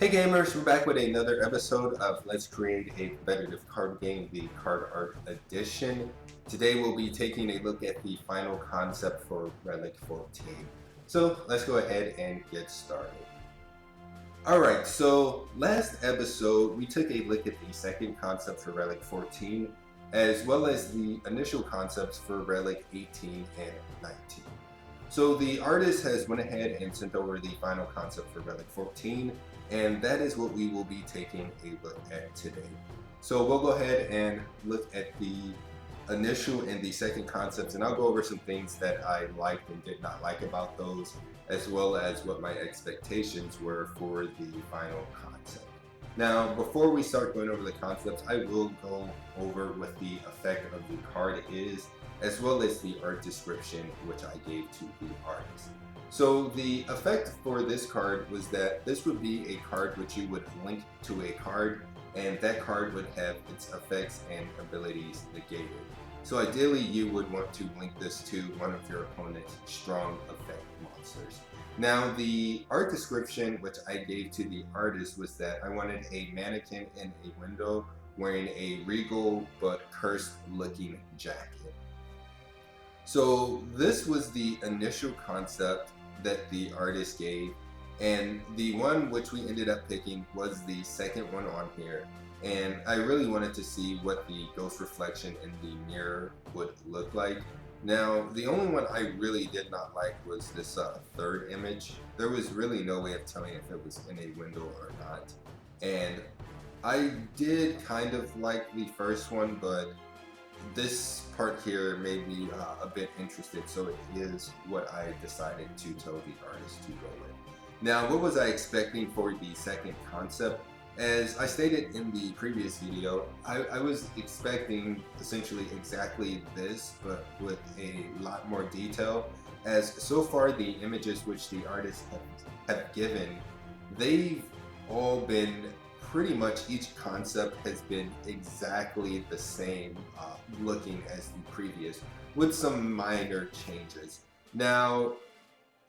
Hey gamers, we're back with another episode of Let's Create a Competitive Card Game, the Card Art Edition. Today we'll be taking a look at the final concept for Relic 14. So let's go ahead and get started. Alright, so last episode we took a look at the second concept for Relic 14, as well as the initial concepts for Relic 18 and 19. So the artist has went ahead and sent over the final concept for Relic 14, and that is what we will be taking a look at today. So we'll go ahead and look at the initial and the second concepts, and I'll go over some things that I liked and did not like about those, as well as what my expectations were for the final concept. Now, before we start going over the concepts, I will go over what the effect of the card is, as well as the art description which I gave to the artist. So the effect for this card was that this would be a card which you would link to a card, and that card would have its effects and abilities negated. So ideally you would want to link this to one of your opponent's strong effect monsters. Now the art description which I gave to the artist was that I wanted a mannequin in a window wearing a regal but cursed looking jacket. So this was the initial concept that the artist gave, and the one which we ended up picking was the second one on here, and I really wanted to see what the ghost reflection in the mirror would look like. Now the only one I really did not like was this third image. There was really no way of telling if it was in a window or not, and I did kind of like the first one, but this part here made me a bit interested, so it is what I decided to tell the artist to go with. Now, what was I expecting for the second concept? As I stated in the previous video, I was expecting essentially exactly this, but with a lot more detail, as so far the images which the artists have given, they've all been pretty much, each concept has been exactly the same looking as the previous, with some minor changes. Now,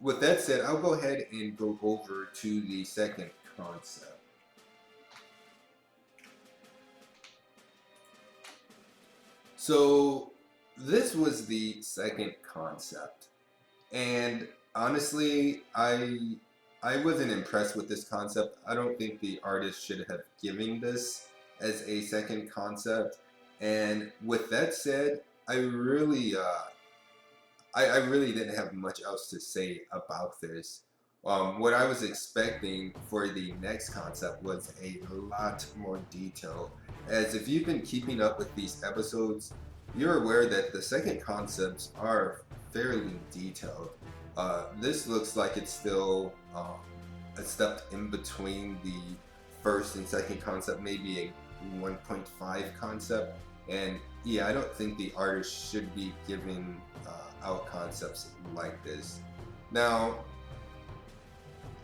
with that said, I'll go ahead and go over to the second concept. So this was the second concept, and honestly, I wasn't impressed with this concept. I don't think the artist should have given this as a second concept. And with that said, I really didn't have much else to say about this. What I was expecting for the next concept was a lot more detail. As if you've been keeping up with these episodes, you're aware that the second concepts are fairly detailed. This looks like it's still a step in between the first and second concept, maybe a 1.5 concept. And yeah, I don't think the artist should be giving out concepts like this. Now,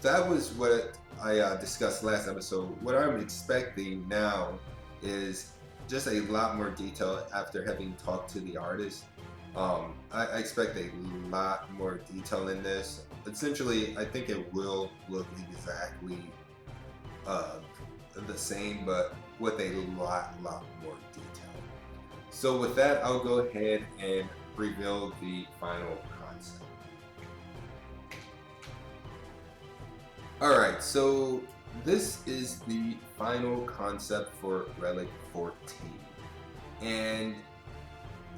that was what I discussed last episode. What I'm expecting now is just a lot more detail after having talked to the artist. I expect a lot more detail in this. Essentially, I think it will look exactly the same, but with a lot more detail. So with that, I'll go ahead and reveal the final concept. Alright, so this is the final concept for Relic 14. And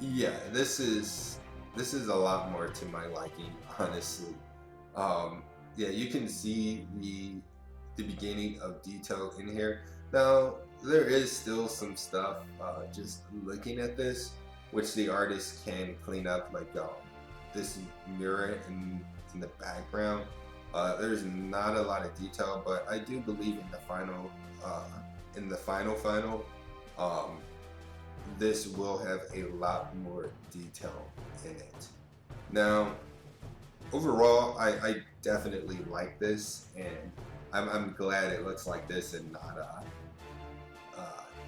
yeah, this is a lot more to my liking, honestly. Yeah, you can see the beginning of detail in here. Now, there is still some stuff just looking at this, which the artist can clean up, like this mirror in the background. There's not a lot of detail, but I do believe in the final, this will have a lot more detail in it. Now, overall, I definitely like this, and I'm glad it looks like this and not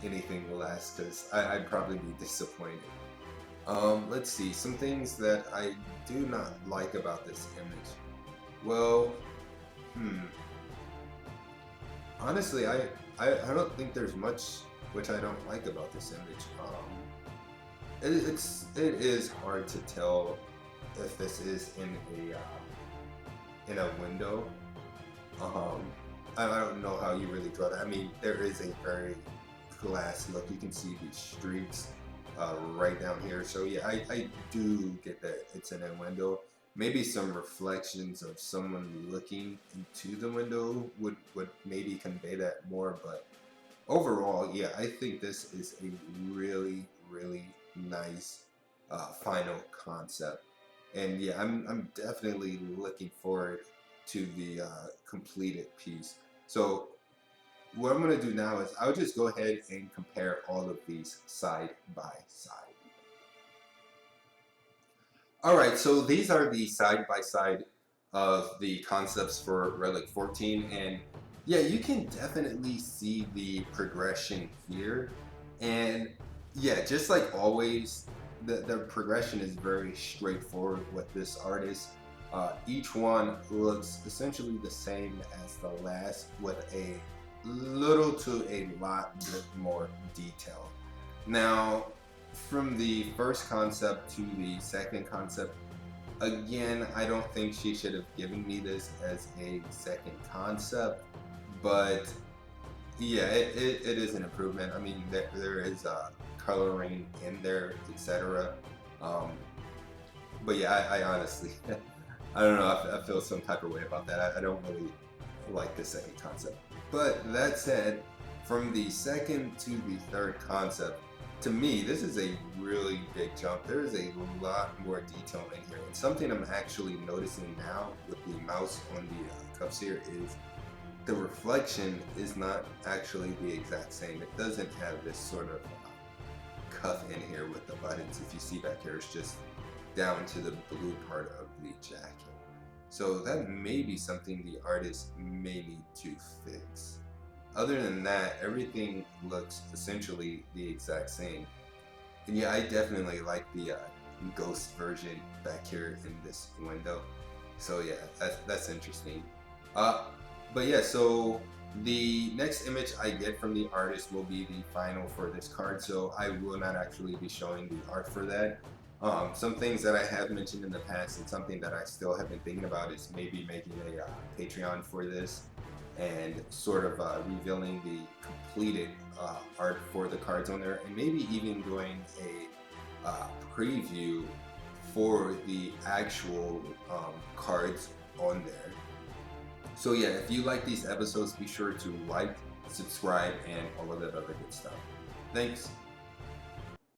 anything less, because I'd probably be disappointed. Let's see, some things that I do not like about this image. Well, Honestly, I don't think there's much which I don't like about this image. It is hard to tell if this is in a window. Um, I don't know how you really draw that. I mean, there is a very glass look. You can see these streaks right down here. So yeah, I do get that it's in a window. Maybe some reflections of someone looking into the window would maybe convey that more. But overall, yeah, I think this is a really nice final concept. And yeah, I'm definitely looking forward to the completed piece. So what I'm going to do now is I'll just go ahead and compare all of these side by side. Alright, so these are the side by side of the concepts for Relic 14, and yeah, you can definitely see the progression here. And yeah, just like always, the progression is very straightforward with this artist. Each one looks essentially the same as the last, with a little to a lot bit more detail. Now, from the first concept to the second concept, again, I don't think she should have given me this as a second concept, but yeah, it is an improvement. I mean, there is coloring in there, etc. Um, but yeah, I honestly, I don't know. I feel some type of way about that. I don't really like the second concept. But that said, from the second to the third concept, to me, this is a really big jump. There is a lot more detail in here. And something I'm actually noticing now with the mouse on the cuffs here is the reflection is not actually the exact same. It doesn't have this sort of cuff in here with the buttons. If you see back here, it's just down to the blue part of the jacket. So that may be something the artist may need to fix. Other than that, everything looks essentially the exact same. And yeah, I definitely like the ghost version back here in this window. So yeah, that's interesting. Uh, but yeah, so the next image I get from the artist will be the final for this card. So I will not actually be showing the art for that. Some things that I have mentioned in the past and something that I still have been thinking about is maybe making a Patreon for this and sort of revealing the completed art for the cards on there, and maybe even doing a preview for the actual cards on there. So yeah, if you like these episodes, be sure to like, subscribe, and all of that other good stuff. Thanks.